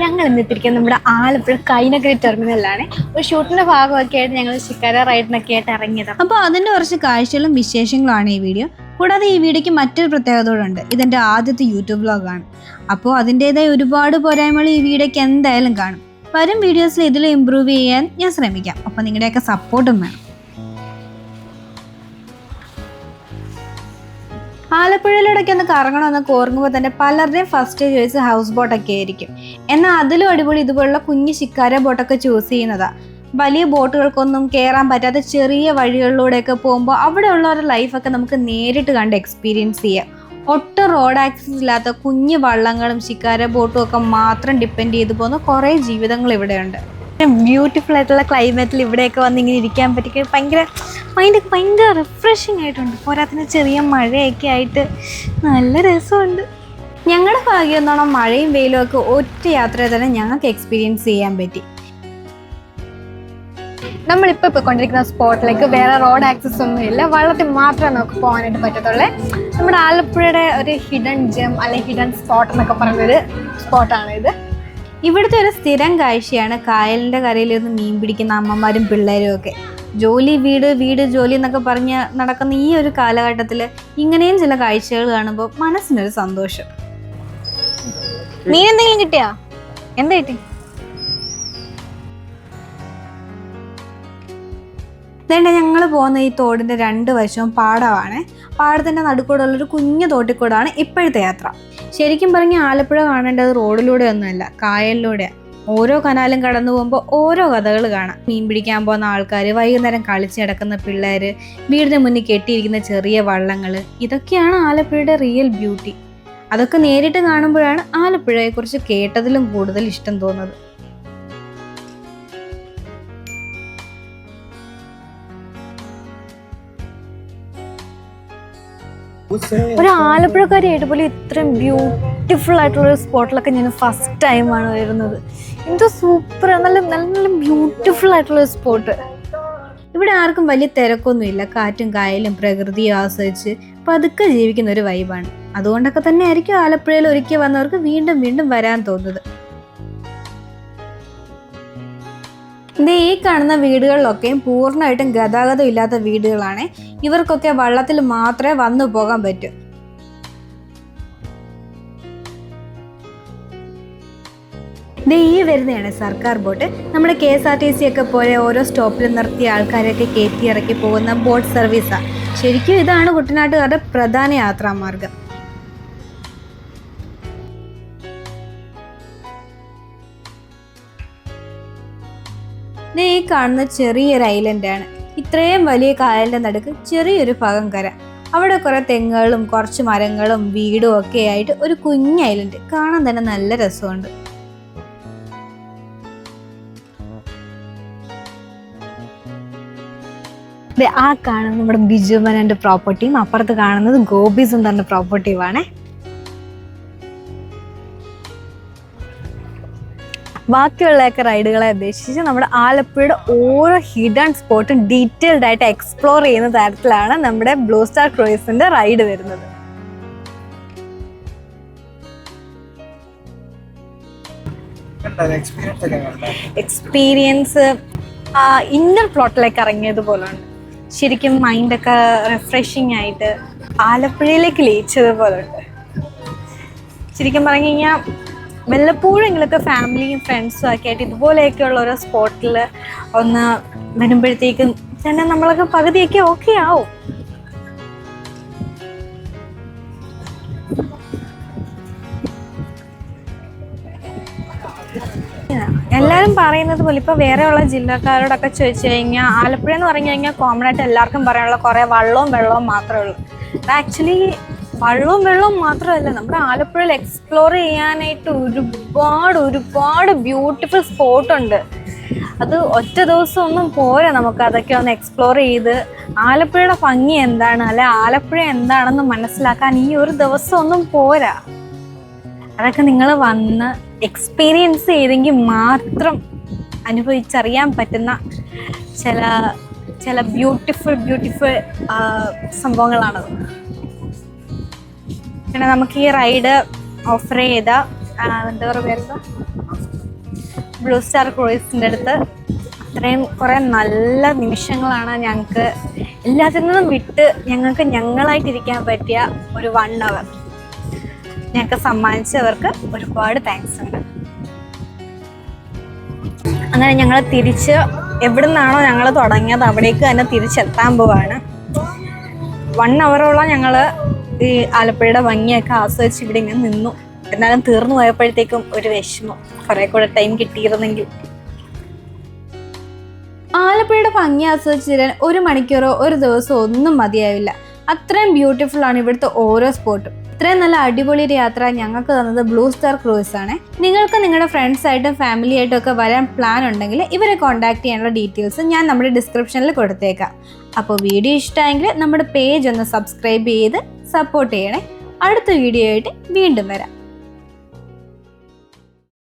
ഞങ്ങൾ ഇന്നിട്ടിരിക്കുന്നത് നമ്മുടെ ആലപ്പുഴ കൈനഗരി ടെർമിനലാണ്. ഒരു ഷൂട്ടിന്റെ ഭാഗമൊക്കെ ആയിട്ട് ഞങ്ങൾ ശിക്കാര റൈഡിനൊക്കെ ആയിട്ട് ഇറങ്ങിയത്. അപ്പോൾ അതിൻ്റെ കുറച്ച് കാഴ്ചകളും വിശേഷങ്ങളുമാണ് ഈ വീഡിയോ. കൂടാതെ ഈ വീഡിയോയ്ക്ക് മറ്റൊരു പ്രത്യേകതയോടുണ്ട്, ഇതെൻ്റെ ആദ്യത്തെ യൂട്യൂബ് വ്ലോഗാണ്. അപ്പോൾ അതിൻ്റെതായ ഒരുപാട് പോരായ്മകൾ ഈ വീഡിയോയ്ക്ക് എന്തായാലും കാണും. വരും വീഡിയോസിൽ ഇതിൽ ഇമ്പ്രൂവ് ചെയ്യാൻ ഞാൻ ശ്രമിക്കാം. അപ്പോൾ നിങ്ങളുടെയൊക്കെ സപ്പോർട്ടും വേണം. ആലപ്പുഴയിലൂടെയൊക്കെ ഒന്ന് കറങ്ങണമെന്നൊക്കെ ഓർക്കുമ്പോൾ തന്നെ പലരുടെയും ഫസ്റ്റ് ചോയ്സ് ഹൗസ് ബോട്ടൊക്കെ ആയിരിക്കും. എന്നാൽ അതിലും അടിപൊളി ഇതുപോലുള്ള കുഞ്ഞു ശിക്കാര ബോട്ടൊക്കെ ചൂസ് ചെയ്യുന്നതാണ്. വലിയ ബോട്ടുകൾക്കൊന്നും കയറാൻ പറ്റാത്ത ചെറിയ വഴികളിലൂടെയൊക്കെ പോകുമ്പോൾ അവിടെയുള്ളവരുടെ ലൈഫൊക്കെ നമുക്ക് നേരിട്ട് കണ്ട് എക്സ്പീരിയൻസ് ചെയ്യാം. ഒട്ടും റോഡ് ആക്സസ് ഇല്ലാത്ത കുഞ്ഞു വള്ളങ്ങളും ശിക്കാര ബോട്ടും ഒക്കെ മാത്രം ഡിപ്പെൻഡ് ചെയ്തു പോകുന്ന കുറേ ജീവിതങ്ങൾ ഇവിടെയുണ്ട്. ബ്യൂട്ടിഫുൾ ആയിട്ടുള്ള ക്ലൈമറ്റിൽ ഇവിടെയൊക്കെ വന്ന് ഇങ്ങനെ ഇരിക്കാൻ പറ്റി മൈൻഡൊക്കെ ഭയങ്കര റിഫ്രഷിങ് ആയിട്ടുണ്ട്. പോരാത്തിന് ചെറിയ മഴയൊക്കെ ആയിട്ട് നല്ല രസമുണ്ട്. ഞങ്ങളുടെ ഭാഗ്യം എന്നോണം മഴയും വെയിലും ഒക്കെ ഒറ്റ യാത്രയിൽ തന്നെ ഞങ്ങൾക്ക് എക്സ്പീരിയൻസ് ചെയ്യാൻ പറ്റി. നമ്മളിപ്പോൾ പോയിക്കൊണ്ടിരിക്കുന്ന സ്പോട്ടിലേക്ക് വേറെ റോഡ് ആക്സസ് ഒന്നുമില്ല, വള്ളത്തിൽ മാത്രമേ നമുക്ക് പോകാനായിട്ട് പറ്റത്തുള്ളൂ. നമ്മുടെ ആലപ്പുഴയുടെ ഒരു ഹിഡൻ ജെം അല്ലെങ്കിൽ ഹിഡൻ സ്പോട്ട് എന്നൊക്കെ പറയുന്നൊരു സ്പോട്ടാണ് ഇത്. ഇവിടുത്തെ ഒരു സ്ഥിരം കാഴ്ചയാണ് കായലിൻ്റെ കരയിലിരുന്ന് മീൻ പിടിക്കുന്ന അമ്മമാരും പിള്ളേരും ഒക്കെ. ജോലി വീട് വീട് ജോലി എന്നൊക്കെ പറഞ്ഞ് നടക്കുന്ന ഈ ഒരു കാലഘട്ടത്തിൽ ഇങ്ങനെയും ചില കാഴ്ചകൾ കാണുമ്പോൾ മനസ്സിനൊരു സന്തോഷം. മീൻ എന്തെങ്കിലും കിട്ടിയാ? എന്താ കിട്ടി? ഇതേണ്ട ഞങ്ങൾ പോകുന്ന ഈ തോടിൻ്റെ രണ്ട് വശവും പാടമാണ്. പാടത്തിൻ്റെ നടുക്കൂടുള്ളൊരു കുഞ്ഞു തോട്ടിക്കൂടാണ് ഇപ്പോഴത്തെ യാത്ര. ശരിക്കും പറഞ്ഞാൽ ആലപ്പുഴ കാണേണ്ടത് റോഡിലൂടെ ഒന്നുമല്ല, കായലിലൂടെയാണ്. ഓരോ കനാലും കടന്നു പോകുമ്പോൾ ഓരോ കഥകൾ കാണാം. മീൻ പിടിക്കാൻ പോകുന്ന ആൾക്കാർ, വൈകുന്നേരം കളിച്ച് കിടക്കുന്ന പിള്ളേർ, വീടിന് മുന്നിൽ കെട്ടിയിരിക്കുന്ന ചെറിയ വള്ളങ്ങൾ, ഇതൊക്കെയാണ് ആലപ്പുഴയുടെ റിയൽ ബ്യൂട്ടി. അതൊക്കെ നേരിട്ട് കാണുമ്പോഴാണ് ആലപ്പുഴയെക്കുറിച്ച് കേട്ടതിലും കൂടുതൽ ഇഷ്ടം തോന്നുന്നത്. ഒരു ആലപ്പുഴക്കാരിയായിട്ട് പോലും ഇത്രയും ബ്യൂട്ടിഫുൾ ആയിട്ടുള്ള സ്പോട്ടിലൊക്കെ ഞാൻ ഫസ്റ്റ് ടൈമാണ് വരുന്നത്. എന്തോ സൂപ്പർ, നല്ല നല്ല ബ്യൂട്ടിഫുൾ ആയിട്ടുള്ളൊരു സ്പോട്ട്. ഇവിടെ ആർക്കും വലിയ തിരക്കൊന്നുമില്ല. കാറ്റും കായലും പ്രകൃതിയും ആസ്വദിച്ച് പതുക്കെ ജീവിക്കുന്ന ഒരു വൈബാണ്. അതുകൊണ്ടൊക്കെ തന്നെ ആയിരിക്കും ആലപ്പുഴയിൽ ഒരിക്കൽ വന്നവർക്ക് വീണ്ടും വീണ്ടും വരാൻ തോന്നുന്നത്. ഈ കാണുന്ന വീടുകളിലൊക്കെയും പൂർണ്ണമായിട്ടും ഗതാഗതം ഇല്ലാത്ത വീടുകളാണ്. ഇവർക്കൊക്കെ വള്ളത്തിൽ മാത്രമേ വന്നു പോകാൻ പറ്റൂ. ഈ വരുന്നതാണ് സർക്കാർ ബോട്ട്. നമ്മുടെ KSRTC ഒക്കെ പോലെ ഓരോ സ്റ്റോപ്പിൽ നിർത്തിയ ആൾക്കാരെയൊക്കെ കയറ്റി ഇറക്കി പോകുന്ന ബോട്ട് സർവീസാണ്. ശരിക്കും ഇതാണ് കുട്ടനാട്ടുകാരുടെ പ്രധാന യാത്രാമാർഗം. ഈ കാണുന്ന ചെറിയൊരു ഐലൻഡാണ്. ഇത്രയും വലിയ കായലിൻ്റെ നടുക്ക് ചെറിയൊരു ഭാഗം കര. അവിടെ കുറേ തെങ്ങുകളും കുറച്ച് മരങ്ങളും വീടും ഒക്കെ ആയിട്ട് ഒരു കുഞ്ഞ് ഐലൻഡ്. കാണാൻ തന്നെ നല്ല രസമുണ്ട്. ആ കാണുന്നത് നമ്മുടെ ബിജു മേനോന്റെ പ്രോപ്പർട്ടിയും അപ്പുറത്ത് കാണുന്നത് ഗോപി സുന്ദറിന്റെ പ്രോപ്പർട്ടിയുമാണ്. ബാക്കിയുള്ളതൊക്കെ റൈഡുകളെ അപേക്ഷിച്ച് നമ്മുടെ ആലപ്പുഴയുടെ ഓരോ ഹിഡൻ സ്പോട്ടും ഡീറ്റെയിൽഡ് ആയിട്ട് എക്സ്പ്ലോർ ചെയ്യുന്ന തരത്തിലാണ് നമ്മുടെ ബ്ലൂ സ്റ്റാർ ക്രൂയിസിന്റെ റൈഡ് വരുന്നത്. എക്സ്പീരിയൻസ് ഇന്നർ പ്ലോട്ടിലേക്ക് ഇറങ്ങിയതുപോലുണ്ട്. ശരിക്കും മൈൻഡൊക്കെ റിഫ്രഷിങ് ആയിട്ട് ആലപ്പുഴയിലേക്ക് ലയിച്ചതുപോലെ ഉണ്ട്. ശരിക്കും പറഞ്ഞു കഴിഞ്ഞാൽ വല്ലപ്പോഴെങ്കിലൊക്കെ ഫാമിലിയും ഫ്രണ്ട്സും ഒക്കെ ആയിട്ട് ഇതുപോലെയൊക്കെയുള്ള ഓരോ സ്പോട്ടിൽ ഒന്ന് വരുമ്പോഴത്തേക്കും തന്നെ നമ്മളൊക്കെ പകുതിയൊക്കെ ഓക്കെ ആവും. എല്ലാവരും പറയുന്നത് പോലെ ഇപ്പോൾ വേറെയുള്ള ജില്ലക്കാരോടൊക്കെ ചോദിച്ചു കഴിഞ്ഞാൽ ആലപ്പുഴ എന്ന് പറഞ്ഞു കഴിഞ്ഞാൽ കോമൺ ആയിട്ട് എല്ലാവർക്കും പറയാനുള്ള കുറേ വെള്ളവും മാത്രമേ ഉള്ളൂ. ആക്ച്വലി വെള്ളവും മാത്രമല്ല, നമ്മുടെ ആലപ്പുഴയിൽ എക്സ്പ്ലോർ ചെയ്യാനായിട്ട് ഒരുപാട് ബ്യൂട്ടിഫുൾ സ്പോട്ടുണ്ട്. അത് ഒറ്റ ദിവസം ഒന്നും പോരാ നമുക്ക് അതൊക്കെ ഒന്ന് എക്സ്പ്ലോർ ചെയ്ത് ആലപ്പുഴയുടെ ഭംഗി എന്താണ്, അല്ലെ ആലപ്പുഴ എന്താണെന്ന് മനസ്സിലാക്കാൻ ഈ ഒരു ദിവസം ഒന്നും പോരാ. അതൊക്കെ നിങ്ങൾ വന്ന് എക്സ്പീരിയൻസ് ചെയ്തെങ്കിൽ മാത്രം അനുഭവിച്ചറിയാൻ പറ്റുന്ന ചില ബ്യൂട്ടിഫുൾ സംഭവങ്ങളാണത്. പിന്നെ നമുക്ക് ഈ റൈഡ് ഓഫർ ചെയ്ത എന്താ പറയുക ബ്ലൂ സ്റ്റാർ ക്രൂയിസിൻ്റെ അടുത്ത് അത്രയും കുറേ നല്ല നിമിഷങ്ങളാണ് ഞങ്ങൾക്ക് എല്ലാത്തിൽ നിന്നും വിട്ട് ഞങ്ങൾക്ക് ഞങ്ങളായിട്ടിരിക്കാൻ പറ്റിയ ഒരു 1 hour ഞങ്ങൾക്ക് സമ്മാനിച്ചവർക്ക് ഒരുപാട് താങ്ക്സ് ഉണ്ട്. അങ്ങനെ ഞങ്ങൾ തിരിച്ച് എവിടെ നിന്നാണോ ഞങ്ങൾ തുടങ്ങിയത് അവിടേക്ക് തന്നെ തിരിച്ചെത്താൻ പോവാണ്. 1 hour ഞങ്ങൾ ഈ ആലപ്പുഴയുടെ ഭംഗിയൊക്കെ ആസ്വദിച്ച് ഇവിടെ ഇങ്ങനെ നിന്നു. എന്നാലും തീർന്നു പോയപ്പോഴത്തേക്കും ഒരു വിഷമം, കുറെ കൂടെ ടൈം കിട്ടിയിരുന്നെങ്കിൽ. ആലപ്പുഴയുടെ ഭംഗി ആസ്വദിച്ച് തരാൻ 1 മണിക്കൂറോ ഒരു ദിവസമോ ഒന്നും മതിയാവില്ല. അത്രയും ബ്യൂട്ടിഫുൾ ആണ് ഇവിടുത്തെ ഓരോ സ്പോട്ടും. ഇത്രയും നല്ല അടിപൊളി ഒരു യാത്ര ഞങ്ങൾക്ക് തന്നത് ബ്ലൂ സ്റ്റാർ ക്രൂയിസ് ആണ്. നിങ്ങൾക്ക് നിങ്ങളുടെ ഫ്രണ്ട്സായിട്ടും ഫാമിലി ആയിട്ടും ഒക്കെ വരാൻ പ്ലാൻ ഉണ്ടെങ്കിൽ ഇവരെ കോൺടാക്ട് ചെയ്യാനുള്ള ഡീറ്റെയിൽസ് ഞാൻ നമ്മുടെ ഡിസ്ക്രിപ്ഷനിൽ കൊടുത്തേക്കാം. അപ്പോൾ വീഡിയോ ഇഷ്ടമായെങ്കിൽ നമ്മുടെ പേജ് ഒന്ന് സബ്സ്ക്രൈബ് ചെയ്ത് സപ്പോർട്ട് ചെയ്യണേ. അടുത്ത വീഡിയോ ആയിട്ട് വീണ്ടും വരാം.